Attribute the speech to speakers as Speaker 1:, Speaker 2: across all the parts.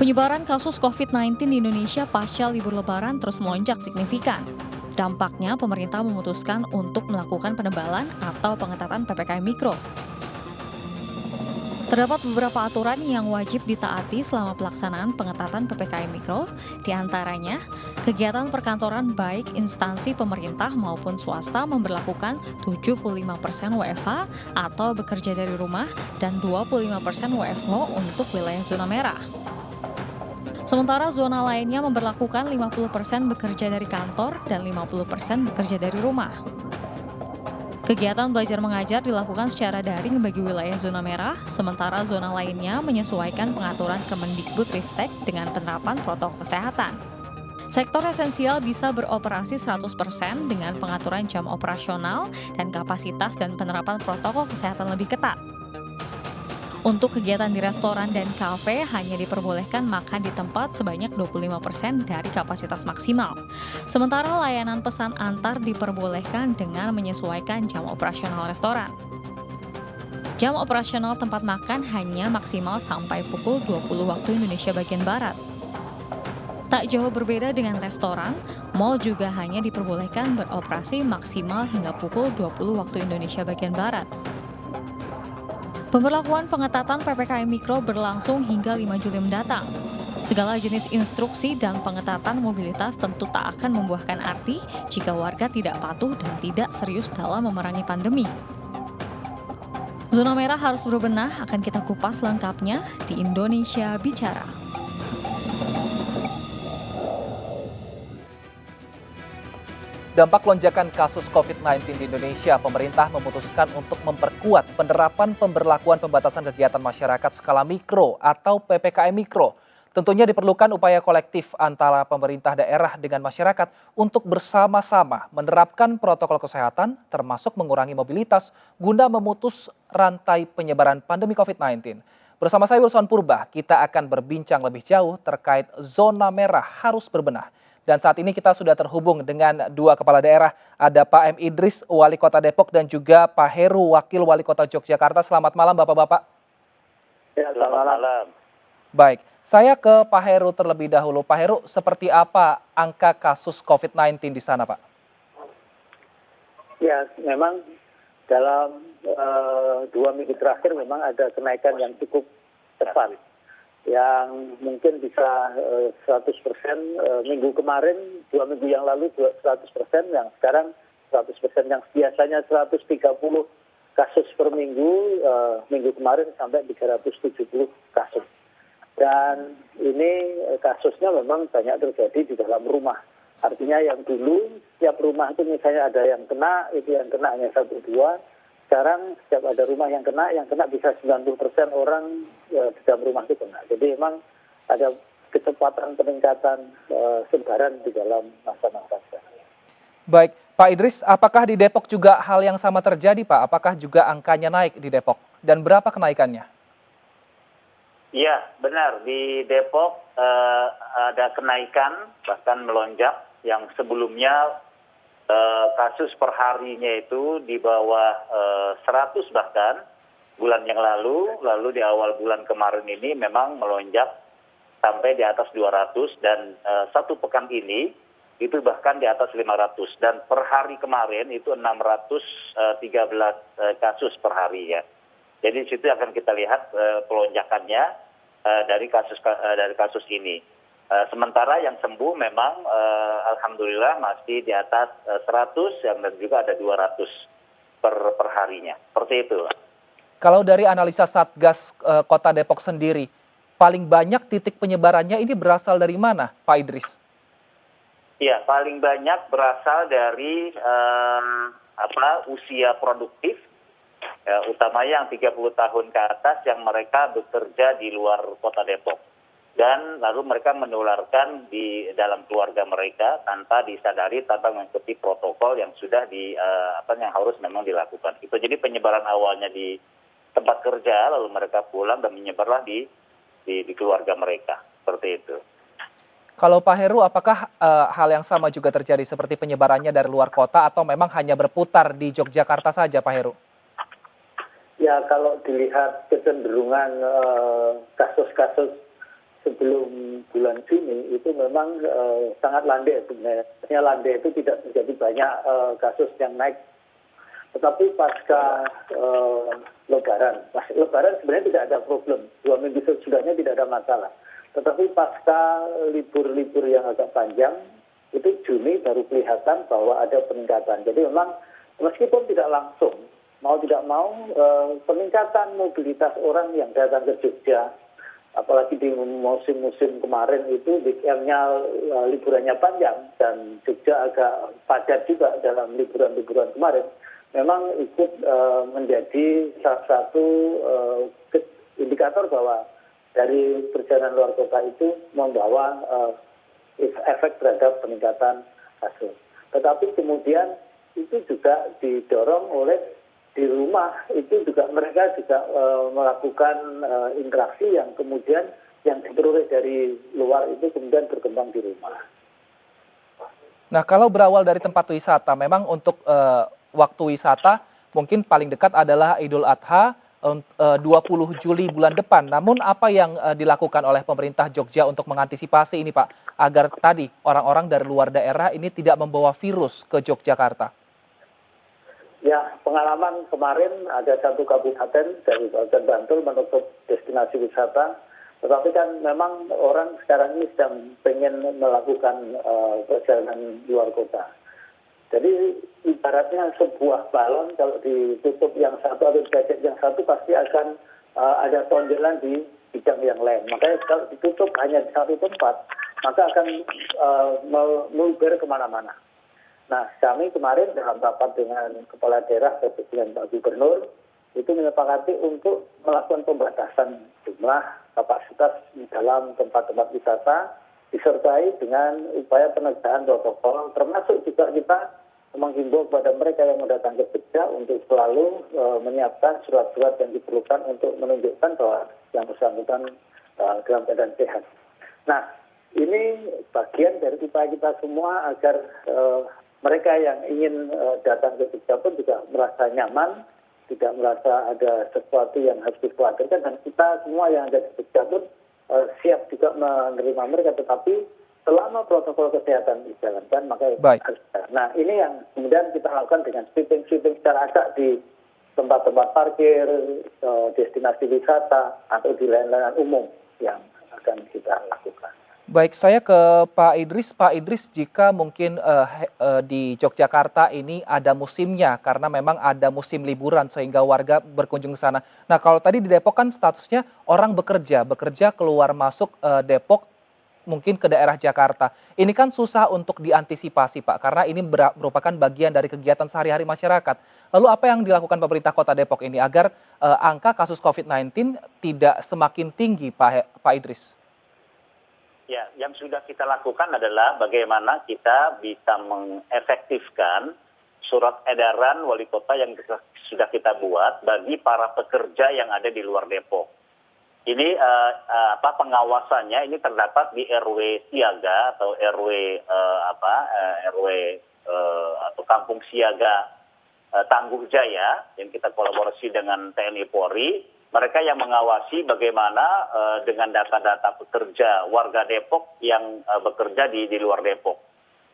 Speaker 1: Penyebaran kasus COVID-19 di Indonesia pasca libur Lebaran terus melonjak signifikan. Dampaknya, pemerintah memutuskan untuk melakukan penebalan atau pengetatan PPKM Mikro. Terdapat beberapa aturan yang wajib ditaati selama pelaksanaan pengetatan PPKM Mikro, di antaranya kegiatan perkantoran baik instansi pemerintah maupun swasta memberlakukan 75% WFH atau bekerja dari rumah dan 25% WFO untuk wilayah zona merah. Sementara zona lainnya memberlakukan 50% bekerja dari kantor dan 50% bekerja dari rumah. Kegiatan belajar mengajar dilakukan secara daring bagi wilayah zona merah, sementara zona lainnya menyesuaikan pengaturan Kemendikbudristek dengan penerapan protokol kesehatan. Sektor esensial bisa beroperasi 100% dengan pengaturan jam operasional dan kapasitas dan penerapan protokol kesehatan lebih ketat. Untuk kegiatan di restoran dan kafe hanya diperbolehkan makan di tempat sebanyak 25% dari kapasitas maksimal. Sementara layanan pesan antar diperbolehkan dengan menyesuaikan jam operasional restoran. Jam operasional tempat makan hanya maksimal sampai pukul 20 waktu Indonesia bagian Barat. Tak jauh berbeda dengan restoran, mal juga hanya diperbolehkan beroperasi maksimal hingga pukul 20 waktu Indonesia bagian Barat. Pemberlakuan pengetatan PPKM Mikro berlangsung hingga 5 Juli mendatang. Segala jenis instruksi dan pengetatan mobilitas tentu tak akan membuahkan arti jika warga tidak patuh dan tidak serius dalam memerangi pandemi. Zona merah harus berbenah, akan kita kupas lengkapnya di Indonesia Bicara.
Speaker 2: Dampak lonjakan kasus COVID-19 di Indonesia, pemerintah memutuskan untuk memperkuat penerapan pemberlakuan pembatasan kegiatan masyarakat skala mikro atau PPKM Mikro. Tentunya diperlukan upaya kolektif antara pemerintah daerah dengan masyarakat untuk bersama-sama menerapkan protokol kesehatan termasuk mengurangi mobilitas guna memutus rantai penyebaran pandemi COVID-19. Bersama saya Wilson Purba, kita akan berbincang lebih jauh terkait zona merah harus berbenah. Dan saat ini kita sudah terhubung dengan dua kepala daerah, ada Pak M. Idris, Wali Kota Depok, dan juga Pak Heru, Wakil Wali Kota Yogyakarta. Selamat malam Bapak-Bapak.
Speaker 3: Ya, selamat malam.
Speaker 2: Baik, saya ke Pak Heru terlebih dahulu. Pak Heru, seperti apa angka kasus COVID-19 di sana, Pak?
Speaker 3: Ya, memang dalam 2 minggu terakhir memang ada kenaikan yang cukup cepat. Yang mungkin bisa 100%, minggu kemarin, 2 minggu yang lalu 100%, yang sekarang 100%, yang biasanya 130 kasus per minggu, minggu kemarin sampai 370 kasus. Dan ini kasusnya memang banyak terjadi di dalam rumah. Artinya yang dulu setiap rumah itu misalnya ada yang kena, itu yang kena hanya 1-2. Sekarang setiap ada rumah yang kena bisa 90% orang di dalam rumah itu kena. Jadi memang ada kecepatan peningkatan sebaran di dalam masa-masa sekarang.
Speaker 2: Baik, Pak Idris, apakah di Depok juga hal yang sama terjadi, Pak? Apakah juga angkanya naik di Depok? Dan berapa kenaikannya?
Speaker 4: Iya, benar. Di Depok ada kenaikan, bahkan melonjak, yang sebelumnya kasus per harinya itu di bawah 100 bahkan bulan yang lalu di awal bulan kemarin ini memang melonjak sampai di atas 200 dan satu pekan ini itu bahkan di atas 500 dan per hari kemarin itu 613 kasus per hari ya. Jadi di situ akan kita lihat pelonjakannya dari kasus ini. Sementara yang sembuh memang alhamdulillah masih di atas 100 dan juga ada 200 per harinya. Seperti itu.
Speaker 2: Kalau dari analisa Satgas Kota Depok sendiri, paling banyak titik penyebarannya ini berasal dari mana, Pak Idris?
Speaker 4: Iya, paling banyak berasal dari usia produktif, utamanya yang 30 tahun ke atas yang mereka bekerja di luar Kota Depok. Dan lalu mereka menularkan di dalam keluarga mereka tanpa disadari, tanpa mengikuti protokol yang sudah yang harus memang dilakukan. Itu jadi penyebaran awalnya di tempat kerja, lalu mereka pulang dan menyebarlah di keluarga mereka. Seperti itu.
Speaker 2: Kalau Pak Heru, apakah hal yang sama juga terjadi seperti penyebarannya dari luar kota atau memang hanya berputar di Yogyakarta saja, Pak Heru?
Speaker 3: Ya, kalau dilihat kecenderungan kasus-kasus sebelum bulan Juni itu memang sangat landai sebenarnya. Landai itu tidak terjadi banyak kasus yang naik. Tetapi pasca Lebaran sebenarnya tidak ada problem. 2 minggu sesudahnya tidak ada masalah. Tetapi pasca libur-libur yang agak panjang, itu Juni baru kelihatan bahwa ada peningkatan. Jadi memang meskipun tidak langsung, mau tidak mau peningkatan mobilitas orang yang datang ke Jogja, apalagi di musim-musim kemarin itu weekend-nya liburannya panjang dan Jogja agak padat juga dalam liburan-liburan kemarin, memang ikut menjadi salah satu indikator bahwa dari perjalanan luar kota itu membawa efek terhadap peningkatan kasus. Tetapi kemudian itu juga didorong oleh di rumah itu juga mereka juga melakukan interaksi yang kemudian yang diperoleh dari luar itu kemudian berkembang di rumah.
Speaker 2: Nah, kalau berawal dari tempat wisata, memang untuk waktu wisata mungkin paling dekat adalah Idul Adha 20 Juli bulan depan. Namun apa yang dilakukan oleh pemerintah Jogja untuk mengantisipasi ini, Pak, agar tadi orang-orang dari luar daerah ini tidak membawa virus ke Yogyakarta?
Speaker 3: Ya, pengalaman kemarin ada satu kabupaten dari Kabupaten Bantul menutup destinasi wisata, tetapi kan memang orang sekarang ini sedang pengen melakukan perjalanan luar kota. Jadi ibaratnya sebuah balon kalau ditutup yang satu atau dicecek yang satu pasti akan ada tonjolan di bidang yang lain. Makanya kalau ditutup hanya di satu tempat, maka akan meluber kemana-mana. Nah, kami kemarin dalam rapat dengan Kepala Daerah dengan Pak Gubernur, itu menyepakati untuk melakukan pembatasan jumlah kapasitas di dalam tempat-tempat wisata, disertai dengan upaya penegakan protokol, termasuk juga kita menghimbau kepada mereka yang datang ke Jogja untuk selalu menyiapkan surat-surat yang diperlukan untuk menunjukkan bahwa yang bersangkutan dalam keadaan sehat. Nah, ini bagian dari upaya kita semua agar mereka yang ingin datang ke Jogja pun juga merasa nyaman, tidak merasa ada sesuatu yang harus dikhawatirkan, dan kita semua yang ada di Jogja pun siap juga menerima mereka, tetapi selama protokol kesehatan dijalankan, maka harus. Nah, ini yang kemudian kita lakukan dengan sweeping secara acak di tempat-tempat parkir, destinasi wisata, atau di lain-lain umum yang akan kita lakukan.
Speaker 2: Baik, saya ke Pak Idris. Pak Idris, jika mungkin di Yogyakarta ini ada musimnya, karena memang ada musim liburan sehingga warga berkunjung ke sana. Nah, kalau tadi di Depok kan statusnya orang bekerja keluar masuk Depok, mungkin ke daerah Jakarta. Ini kan susah untuk diantisipasi, Pak, karena ini merupakan bagian dari kegiatan sehari-hari masyarakat. Lalu apa yang dilakukan pemerintah Kota Depok ini agar angka kasus COVID-19 tidak semakin tinggi, Pak Idris?
Speaker 4: Ya, yang sudah kita lakukan adalah bagaimana kita bisa mengefektifkan surat edaran wali kota yang sudah kita buat bagi para pekerja yang ada di luar Depok. Ini pengawasannya ini terdapat di RW siaga atau RW atau kampung siaga Tangguh Jaya yang kita kolaborasi dengan TNI Polri. Mereka yang mengawasi bagaimana dengan data-data pekerja warga Depok yang bekerja di luar Depok,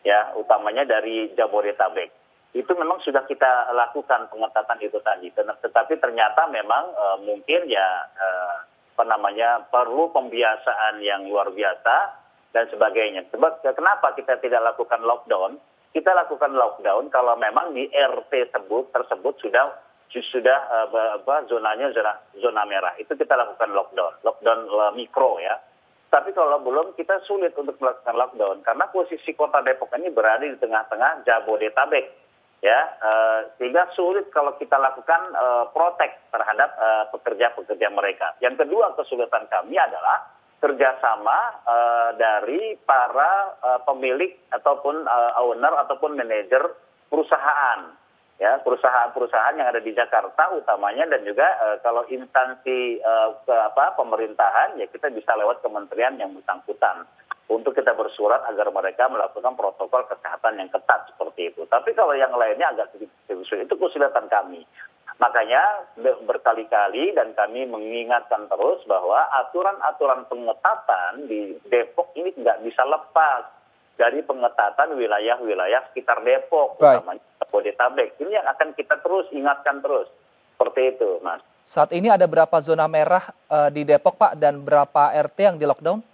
Speaker 4: ya, utamanya dari Jabodetabek. Itu memang sudah kita lakukan pengetatan itu tadi. Tetapi ternyata memang mungkin ya perlu pembiasaan yang luar biasa dan sebagainya. Sebab kenapa kita tidak lakukan lockdown? Kita lakukan lockdown kalau memang di RT tersebut sudah zonanya zona merah. Itu kita lakukan lockdown mikro ya. Tapi kalau belum, kita sulit untuk melakukan lockdown karena posisi kota Depok ini berada di tengah-tengah Jabodetabek, ya, sehingga sulit kalau kita lakukan protek terhadap pekerja-pekerja mereka. Yang kedua kesulitan kami adalah kerjasama dari para pemilik ataupun owner ataupun manajer perusahaan. Ya, perusahaan-perusahaan yang ada di Jakarta utamanya, dan juga kalau instansi pemerintahan, ya kita bisa lewat kementerian yang bersangkutan untuk kita bersurat agar mereka melakukan protokol kesehatan yang ketat seperti itu. Tapi kalau yang lainnya agak sedikit sulit, itu kesulitan kami. Makanya berkali-kali dan kami mengingatkan terus bahwa aturan-aturan pengetatan di Depok ini nggak bisa lepas dari pengetatan wilayah-wilayah sekitar Depok,
Speaker 2: Baik.
Speaker 4: utamanya Jabodetabek. Ini yang akan kita terus ingatkan terus. Seperti itu, Mas.
Speaker 2: Saat ini ada berapa zona merah di Depok, Pak, dan berapa RT yang di lockdown?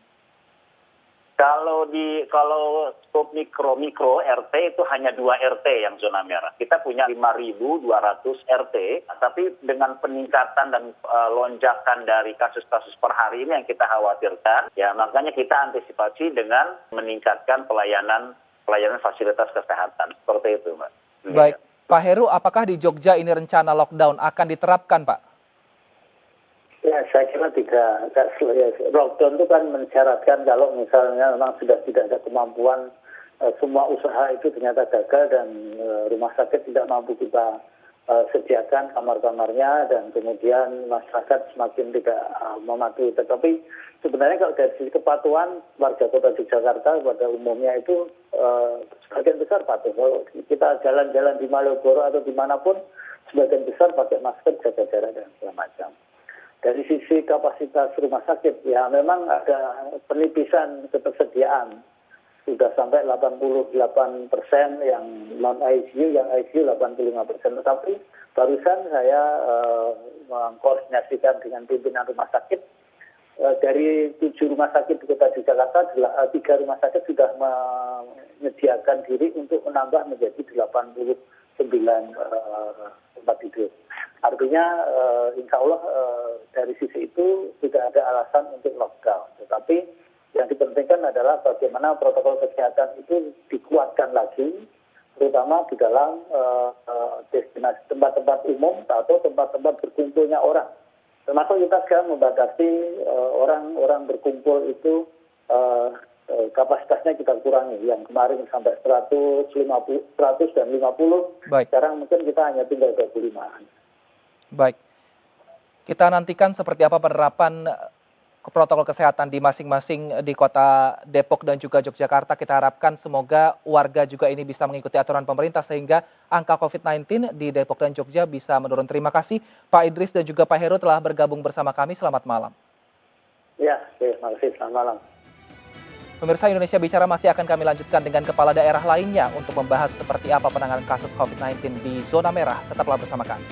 Speaker 4: Kalau skop mikro RT itu hanya 2 RT yang zona merah. Kita punya 5.200 RT, tapi dengan peningkatan dan lonjakan dari kasus-kasus per hari ini yang kita khawatirkan, ya makanya kita antisipasi dengan meningkatkan pelayanan fasilitas kesehatan. Seperti itu, Mbak.
Speaker 2: Baik, Pak Heru, apakah di Jogja ini rencana lockdown akan diterapkan, Pak?
Speaker 3: Ya, saya kira tidak. Lockdown itu kan mensyaratkan kalau misalnya memang sudah tidak ada kemampuan, semua usaha itu ternyata gagal dan rumah sakit tidak mampu kita sediakan kamar-kamarnya dan kemudian masyarakat semakin tidak mematuhi. Tetapi sebenarnya kalau dari sisi kepatuhan warga Kota Yogyakarta pada umumnya itu sebagian besar patuh. Kalau kita jalan-jalan di Malioboro atau dimanapun, sebagian besar pakai masker, jaga jarak dan segala macam. Dari sisi kapasitas rumah sakit, ya memang ada penipisan ketersediaan. Sudah sampai 88% yang non-ICU, yang ICU 85%. Tetapi barusan saya mengkoordinasikan dengan pimpinan rumah sakit. Dari 7 rumah sakit di Kota Jakarta, 3 rumah sakit sudah menyediakan diri untuk menambah menjadi 89 tempat tidur. Artinya insya Allah dari sisi itu tidak ada alasan untuk lockdown. Tetapi yang dipentingkan adalah bagaimana protokol kesehatan itu dikuatkan lagi, terutama di dalam destinasi tempat-tempat umum atau tempat-tempat berkumpulnya orang. Termasuk kita sekarang membatasi orang-orang berkumpul itu kapasitasnya kita kurangi. Yang kemarin sampai 100 dan 50,
Speaker 2: Baik.
Speaker 3: sekarang mungkin kita hanya tinggal 25.
Speaker 2: Baik, kita nantikan seperti apa penerapan protokol kesehatan di masing-masing di Kota Depok dan juga Yogyakarta. Kita harapkan semoga warga juga ini bisa mengikuti aturan pemerintah sehingga angka COVID-19 di Depok dan Jogja bisa menurun. Terima kasih Pak Idris dan juga Pak Heru telah bergabung bersama kami. Selamat malam.
Speaker 3: Ya, terima kasih. Selamat malam.
Speaker 2: Pemirsa, Indonesia Bicara masih akan kami lanjutkan dengan kepala daerah lainnya untuk membahas seperti apa penanganan kasus COVID-19 di zona merah. Tetaplah bersama kami.